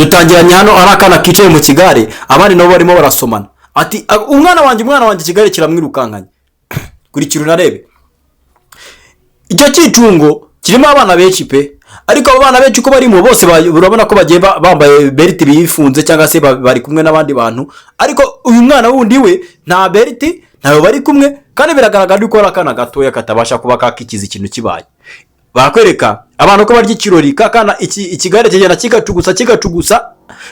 dutangiranye hano ari akana kicaye mu kigare abandi nabo barimo barasomana ati umwana wanjye ikigare kiramwirukankanye kurikira unarebe icyo cyicungo kirimo abana benshi pe ariko abo bana benshi uko barimo bose urabona ko bagiye bambaye beriti bifunze cyangwa se bari kumwe n'abandi bantu ariko uyu mwana wundi we nta beriti ntayo bari kumwe kandi biragaragara ko ari akana gatoya katabasha kuba kakikiza ikintu kibaye barakwereka abantu ko barya ikirori kakana ikigare kigenda kigacugusa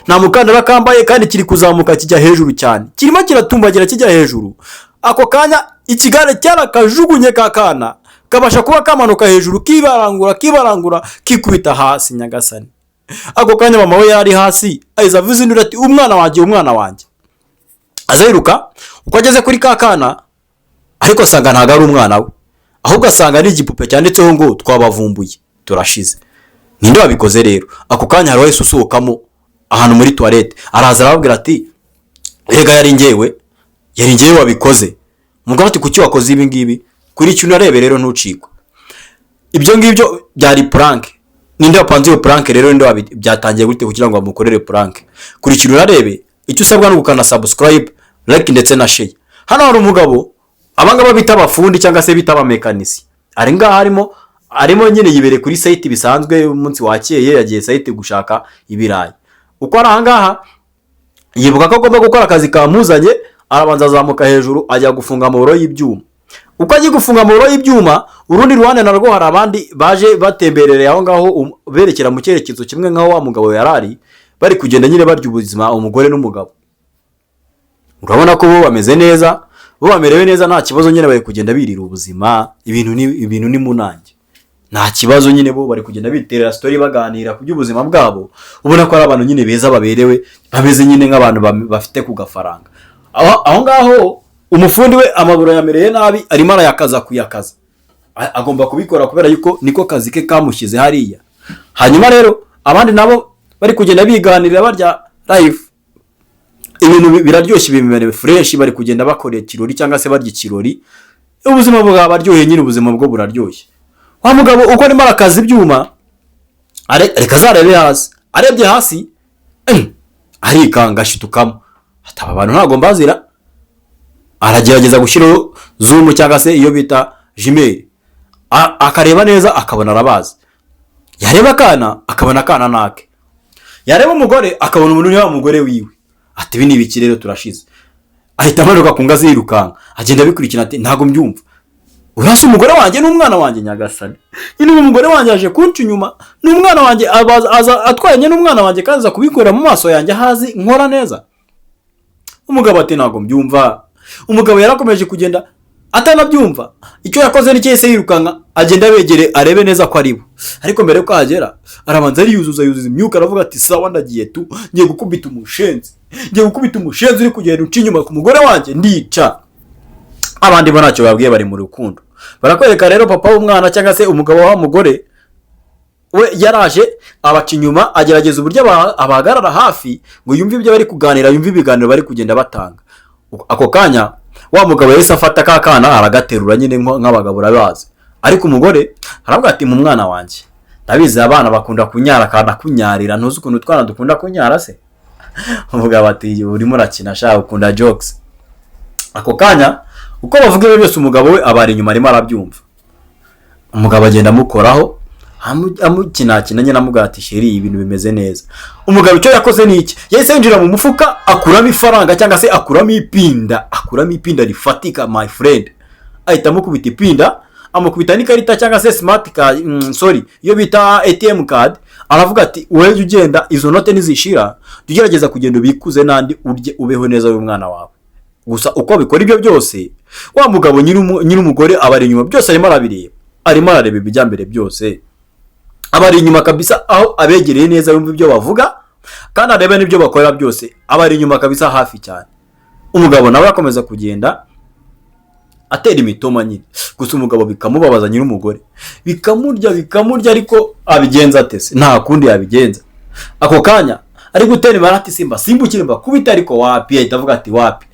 nta mukandara kambaye kandi kiri kuzamuka kijya hejuru cyane kirimo kiratumbagira kijya hejuru ako kanya ikigare cyarakajugunye kakana kabasha kuba kamanuka hejuru kibarangura kikubita hasi nyagasani ako kanya mama we yari hasi aiza avuze induru ati umwana wanjye azayiruka uko ageze kuri kakana ariko asanga ntago ari umwana we ahubwo asanga ari igipupe cyanditseho ngo twabavumbuye turashize ninde wabikoze rero ako kanya hari wese usohokamo ahantu muri toilette araza arababwira ati rega yari ngewe wabikoze umugabo ati kuki wakoze ibi ngibi kuri cyo unarebe rero ntucikwe ibyo ngibyo byari prank ninde wapanze iyo prank rero ninde byatangiye gute kugira ngo bamukorere prank kuri cyo unarebe icyo usabwa no gukana subscribe like ndetse na share hano hari umugabo abangaba bita abafundi cyangwa se bita abamekanisi ari ngaha arimo nyine yibere kuri site bisanzwe umunsi wakeye yagiye site gushaka ibirayi uko ari ahangaha yibuka ko agomba gukora akazi kamuzanye arabanza azamuka hejuru ajya gufunga amaburo y'ibyuma uko agiye gufunga amaburo y'ibyuma urundi ruhande narwo hari abandi baje batemberereye aho ngaho berekera mu cyerekezo kimwe nkaho wa mugabo yarari bari kugenda nyine barya ubuzima umugore n'umugabo urabona ko bo bameze neza bo bamerewe neza nta kibazo nyine bari kugenda birira ubuzima ibintu ni munange nta kibazo nyine bo bari kugenda biterera story baganira ku by'ubuzima bwabo ubona ko ari abantu nyine beza baberewe bameze nyine nk'abantu bafite ku gafaranga aho ngaho umufundi we amaburo yamereye nabi arimo arayakaza kuyakaza agomba kubikora kubera yuko niko kazi ke kamushyize hariya hanyuma rero abandi nabo bari kugenda biganirira barya live ibintu biraryoshye bimerewe fresh bari kugenda bakorera kirori cyangwa se barya ikirori ubuzima bwabaryoheye nyine ubuzima bwo buraryoshye wa mugabo uko arimo arakaza ibyuma reka zarebe hasi arebye hasi arikanga shitukamo ataba abantu ntago mbazira aragerageza gushyiraho zoom cyangwa se iyo bita Gmail akareba neza akabona arabazi yareba akabona kana nake yareba umugore akabona umuntu wa mugore wiwe ati ibi ni ibiki rero turashize ahita amanuka ku ngazi yirukanka agenda bikurikira ati ntago mbyumva urasa umugore wanjye n'umwana wanjye nyagasani nyine umugore wanjye aje kunca inyuma n'umwana wanjye aza atwaye n'umwana wanjye kaza kubikorera mu maso yanjye hazi nkora neza umugabo ati ntago mbyumva umugabo yarakomeje kugenda atanabyumva icyo yakoze n'ikese yirukanka agenda begere arebe neza ko aribo ariko mbere ko agera arabanza yuzuza imyuka aravuga ati sawa ndagiye ngiye gukubita umushenzi uri kugenda uca inyuma ku mugore wanjye ndica abandi bo ntacyo babwiye bari mu rukundo barakwereka rero papa w'umwana cyangwa se umugabo wa mugore we yaraje abaca inyuma agerageza uburyo abahagarara hafi ngo yumve ibyo bari kuganira yumve ibiganiro bari kugenda batanga ako kanya wa mugabo yahise afata kakana aragaterura nyine nk'abagabo urabazi ariko umugore aravuga ati mu mwana wanjye ndabizi abana bakunda kunyara kandi kunyarira ntuzi ukuntu twana dukunda kunyara se umugabo ati urimo urakina shaka ukunda jokes ako kanya uko bavuga ibyo byose umugabo we abari inyuma arimo arabyumva umugabo agenda amukoraho amukina nyine amubwira ati sheri ibintu bimeze neza umugabo icyo yakoze ni iki yahise yinjira mu mufuka akuramo ifaranga cyangwa se akuramo ipinda rifatika my friend ahita amukubita ipinda amukubita n'ikarita cyangwa se smart card iyo bita ATM card aravuga ati wowe ugenda izo note nizishira tugerageza kugenda ubikuze nandi urye ubeho neza y'umwana wawe gusa uko bikora ibyo byose wa mugabo nyiri umugore abari inyuma byose arimo arareba ibijyambere byose abari inyuma kabisa aho abegereye neza yumva ibyo bavuga kandi arebe n'ibyo bakora byose abari inyuma kabisa hafi cyane umugabo nawe akomeza kugenda atera imitoma nyine gusa umugabo bikamubabaza nyiri umugore bikamurya ariko abigenza atese nta kundi yabigenza ako kanya ari gutera imarati simbukire kubita ariko wapi ahita avuga ati wapi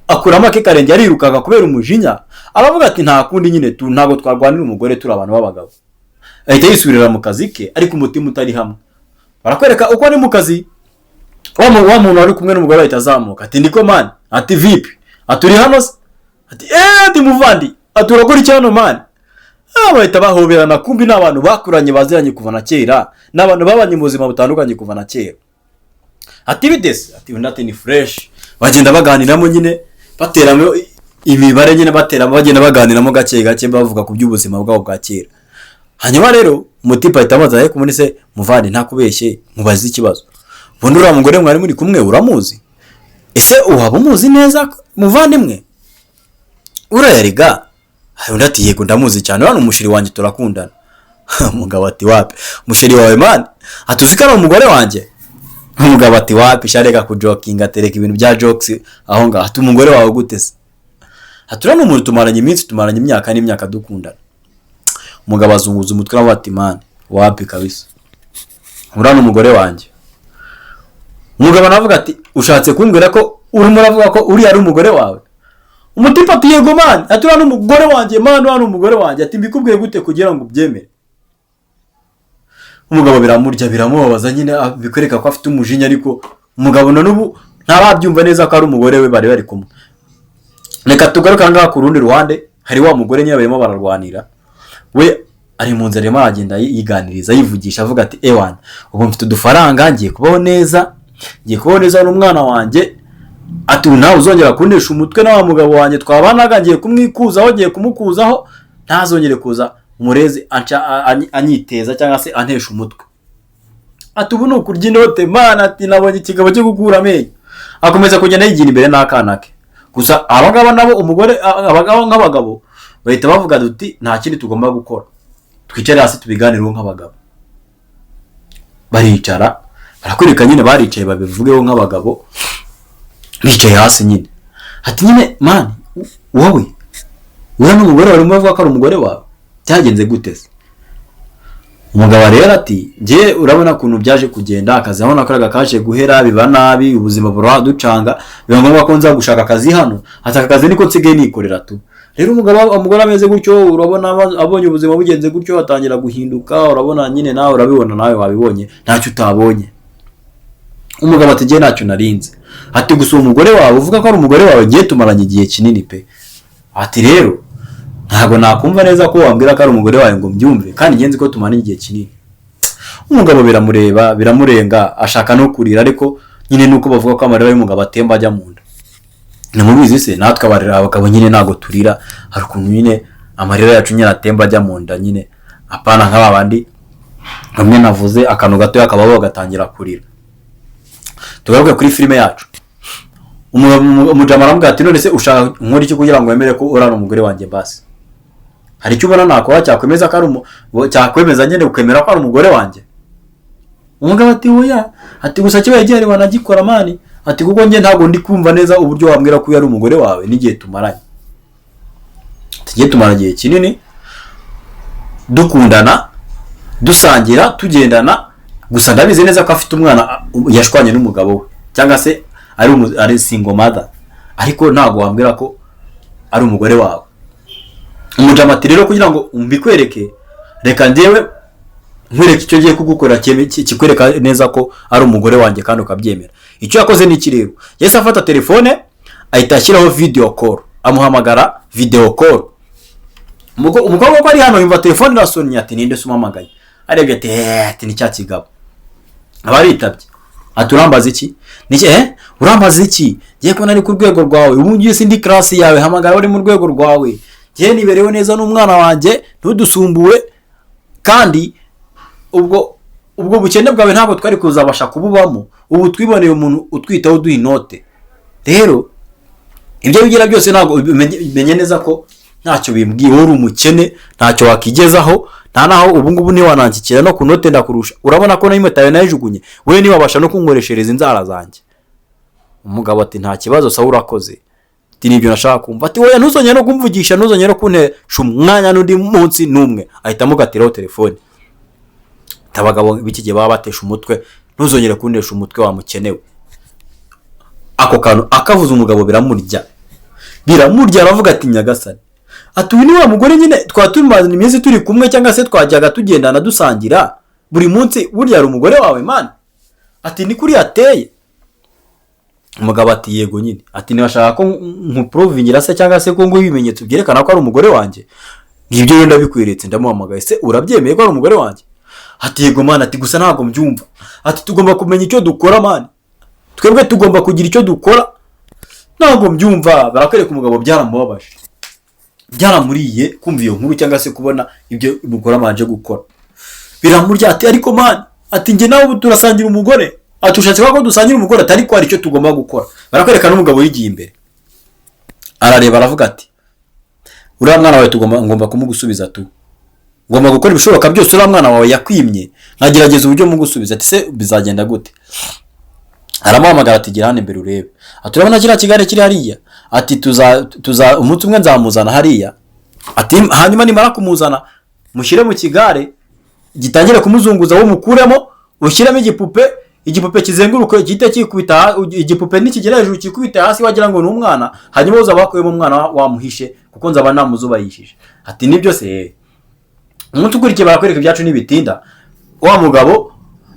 akuramo akikarenge arirukanka kubera umujinya aravuga ati nta kundi nyine ntago twarwanira umugore turi abantu b'abagabo ahita yisubirira mu kazi ke ariko umutima utari hamwe barakwereka uko ari mu kazi wa muntu wari kumwe n'umugore ahita azamuka ati niko man, ati vipi, aturi hano se, ati ati muvandi, aturakora iki hano man. Bahita bahoberana, kumbi n'abantu bakuranye baziranye kuva na kera, n'abantu babanye mu buzima butandukanye kuva na kera. Ati bitese, ati undi ati ni fresh. Bagenda baganiramo nyine bateramo imibare nyine bateramo, bagenda baganiramo gake gake bavuga ku by'ubuzima bwabo bwa kera. Hanyuma rero umutipa ahita amaza ye kumuni se muvandi ntakubeshye mubaze ikibazo. Bundi uriya mugore mwari muri kumwe uramuzi? Ese uhaba umuzi neza muvandimwe? Urayariga? Undi ati yego ndamuzi cyane, hano umushiri wanjye turakundana. Umugabo ati wapi? Umushiri wawe man? Atuzi ko umugore wanjye? Umugabo ati wapi, shareka ku joking, atereka ibintu bya jokes aho ngaho. Ati umugore wawe gute se? Atura n'umuntu tumaranye iminsi, tumaranye imyaka n'imyaka dukundana. Umugabo azunguza umutwe nawe ati man wapi kabisa, urana umugore wanjye. Umugabo navuga ati ushatse kumbwira ko urimo uravuga ko uri ari umugore wawe? Umutipa ati yego man, ati urana umugore wanjye man, urana umugore wanjye. Ati mbikubwiye gute kugira ngo ubyemere? Umugabo biramurya biramubabaza nyine, bikwereka ko afite umujinya, ariko umugabo none ubu ntarabyumva neza ko ari umugore we bari kumwe. Reka tugaruka ngaha ku rundi ruhande, hari wa mugore nyine barimo bararwanira. We ari mu nzira arimo aragenda yiganiriza yivugisha avuga ati ewana ubu mfite udufaranga ngiye kubaho neza, ngiye kubaho neza n'umwana wanjye. Ati nawe uzongera kundesha umutwe na wa mugabo wanjye twabanaga, ngiye kumwikuzaho, ngiye kumukuzaho, ntazongere kuza umurezi anyiteza cyangwa se antesha umutwe. Ati ubu nukurya inote man, ati nabonye ikigabo cyo gukura amenyo. Akomeza kugenda yigira imbere n'akana ke. Gusa abagabo nabo umugore abagabo nk'abagabo bahita bavuga duti nta kindi tugomba gukora, twicare hasi tubiganireho nk'abagabo. Baricara barakwereka nyine, baricaye babivugeho nk'abagabo, bicaye hasi nyine. Ati nyine man wowe uriya n'umugore warimo bavuga ko ari umugore wawe, byagenze gute se? Umugabo rero ati ngiye urabona kuntu byaje kugenda, akazi aho nakoraga kaje guhera, biba nabi, ubuzima buraducanga, biba ngombwa ko nza gushaka akazi hano. Ati akazi niko nsigaye nikorera tu. Rero umugore ameze gutyo, urabona abonye ubuzima bugenze gutyo atangira guhinduka, urabona nyine nawe urabibona, nawe wabibonye, ntacyo utabonye. Umugabo ati ngiye ntacyo narinze. Ati gusa umugore wawe uvuga ko ari umugore wawe ngiye tumaranye igihe kinini pe. Ati rero ntabwo nakumva neza ko wambwira ko ari umugore wawe ngo mbyumve, kandi ngenzi ko tumaranye igihe kinini. Umugabo biramureba biramurenga, ashaka no kurira, ariko nyine nuko bavuga ko amarira y'umugabo atemba ajya mu nda. Namubizi se natwe abarira abagabo nyine nago turira, hari ukuntu nyine amarira yacu nyine atemba ajya mu nda nyine, apana nk'aba bandi bamwe navuze akantu gato yakababo gatangira kurira. Tugaruke kuri filime yacu. Umujama aramubwira ati none se ushaka nkora iki kugira ngo wemere ko urana umugore wanjye basi? Hari icyo ubona nakora cyakwemeza ko ari cyakwemeza nyine ukemera ko ari umugore wanjye? Umugabo ati oya, ati gusa kibaye gihari wanagikora mani. Ati kuko nge ntabwo ndi kumva neza uburyo wambwira ko yari umugore wawe n'igihe tumaranye. Tugiye tumaranye igihe kinini dukundana, dusangira, tugendana, gusa ndabizi neza ko afite umwana yashwanye n'umugabo we, cyangwa se ari single mother, ariko ntabwo wambwira ko ari umugore wawe. Umujama ati rero kugira ngo mbikwereke, reka ndewe nkwereke icyo giye kugukora kikwereka neza ko ari umugore wanjye kandi ukabyemera. Icyo yakoze ni kirero, yese afata telefone ahita ashyiraho video call, amuhamagara video call. Umukobwa ko ari hano yumva telefone irasonye, ati ninde sumamagaye? Arebye ati ni cya kigabo. Abaritabye ati urambaza iki? Niki urambaza iki? Ngiye ko nari ku rwego rwawe, ubu ngiye sindi class yawe, hamagara uri mu rwego rwawe. Ngiye niberewe neza n'umwana wanjye, ntudusumbuwe, kandi ubwo bukene bwawe ntabwo twari kuzabasha kububamo. Ubu twiboneye umuntu utwitaho duha inote. Rero ibyo bigira byose ntabwo bimenye neza ko ntacyo bimbwiye, uri umukene, ntacyo wakigezaho, nta naho ubu ngubu ni wanankikira no ku note ndakurusha. Urabona ko n'imwe tayo nayijugunye, we ni wabasha no kunkoreshereza inzara zanjye. Umugabo ati nta kibazo sawa urakoze. Ati nibyo nashaka kumva. Ati oya ntuzongere no kumvugisha, ntuzongere no kuntesha umwanya n'undi munsi numwe. Ahita mugatiraho telefone. Tabagabo bikige baba batesha umutwe, ntuzongere kuntesha umutwe wa mukenewe. Ako kantu akavuza umugabo biramurya aravuga ati nyagasani, ati uyu ni wa mugore nyine twatumaze iminsi turi kumwe, cyangwa se twajyaga tugendana dusangira buri munsi, burya ari umugore wawe man? Ati ni kuri ateye. umugabo ati yego nyine, ati nibashaka ko nkuprovingira se cyangwa se ko ngo ibimenyetso byerekana ko ari umugore wanjye, ngibyo wenda bikwiretse. Ndamuhamagaye, se urabyemeye ko ari umugore wanjye? Ati yego man, ati gusa ntabwo mbyumva, ati tugomba kumenya icyo dukora man, twebwe tugomba kugira icyo dukora, ntabwo mbyumva. Barakwereka umugabo byaramubabaje, byaramuriye kumva iyo nkuru cyangwa se kubona ibyo umugore amanje gukora, biramurya. Ati ariko man, ati njye nawe turasangira umugore, atushatse ko dusangira umugore, atari ko ari cyo tugomba gukora. Barakwereka n'umugabo yigiye imbere, arareba aravuga ati uriya mwana wawe ngomba kumugusubiza tu, ngomba gukora ibishoboka byose uriya mwana wawe yakwimye, nkagerageza uburyo mugusubiza. Ati se bizagenda gute? Aramuhamagara ati gira hano imbere urebe. Ati urabona kiriya kigare kiri hariya? Ati tuza umunsi umwe nzamuzana hariya. Ati hanyuma nimara kumuzana mushyire mu kigare gitangire kumuzunguza, wo mukuremo ushyiremo igipupe kizenguruka gihite kikubita, igipupe nikigera hejuru kikubita hasi wagira ngo ni umwana, hanyuma uza bakuyemo umwana wamuhishe kuko nzaba namuzubayishije. Ati nibyo se. Umuntu ukurikiye barakwereka ibyacu nibitinda, wa mugabo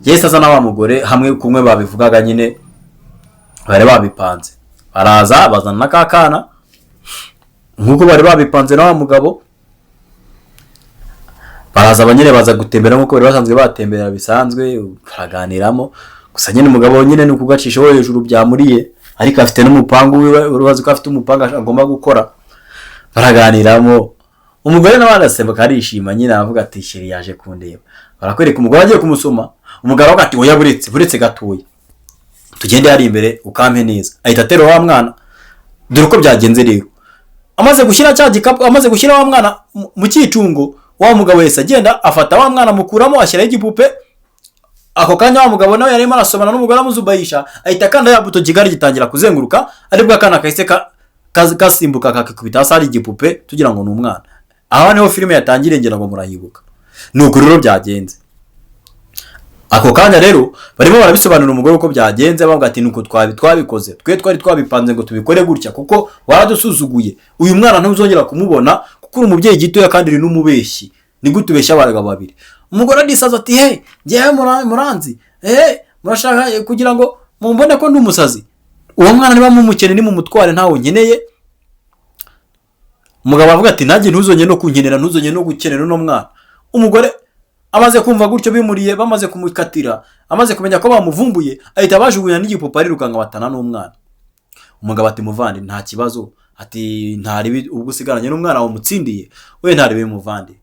yese asa na wa mugore hamwe kumwe babivugaga nyine, bari babipanze. Baraza bazana nakakana nkuko bari babipanze na wa mugabo, baraza abanyene baza gutembera nkuko bari basanzwe batembera bisanzwe, baraganiramo. Gusa nyine umugabo nyine ni ukugacisha wo hejuru byamuriye, ariko afite n'umupangu wiwe, urubazi ko afite umupanga agomba gukora. Baraganiramo, umugore nawe arasemba karishima nyine, avuga ati sheri yaje kundeba. Barakwereka umugore agiye kumusoma, umugabo avuga ati oya buretse gatoya, tugende hari imbere ukampe neza. Ahita atera wa mwana, dore uko byagenze rero. Amaze gushyira cya gikapu, amaze gushyira wa mwana mu cyicungo, wa mugabo wese agenda afata wa mwana mukuramo ashyiraho igipupe. Ako kanya wa mugabo nawe yarimo arasomana n'umugore amuzubayisha, ahita kanda ya buto kigari gitangira kuzenguruka, aribwo akana kahise kasimbuka kakikubita hasi ari igipupe tugira ngo ni umwana. Aho niho filime yatangiriye, ngira ngo murahibuka. Nuko rero byagenze. Ako kanya rero barimo barabisobanura umugore uko byagenze, bavuga ati nuko twabikoze, twari twabipanze ngo tubikore gutya kuko waradusuzuguye, uyu mwana ntuzongera kumubona kuko uri umubyeyi gitoya kandi uri n'umubeshyi, ni gute ubeshya abagabo babiri. Umugore adisaza ati he ngewe muranzi, murashaka kugira ngo mumbone ko ndi umusazi, uwo mwana niba mumukene ni mumutware ntawe nkeneye. Umugabo avuga ati nanjye ntuzongere no kunkenera, ntuzongere no gukenera no mwana. Umugore amaze kumva gutyo bimuriye, bamaze kumukatira, amaze kumenya ko bamuvumbuye, ahita bajugunya n'igipupa rirukanga batana n'umwana. Umugabo ati muvandi nta kibazo, ati ntari ubwo usigaranye n'umwana wamutsindiye, we ntari muvandi.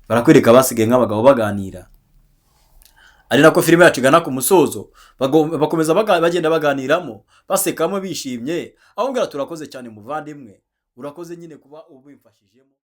Barakwereka basigaye nk'abagabo baganira, ari nako filime yacu igana ku musozo, bakomeza bagenda baganiramo, basekamo bishimye. Aho ngira turakoze cyane muvandimwe, urakoze nyine kuba ubimfashijemo.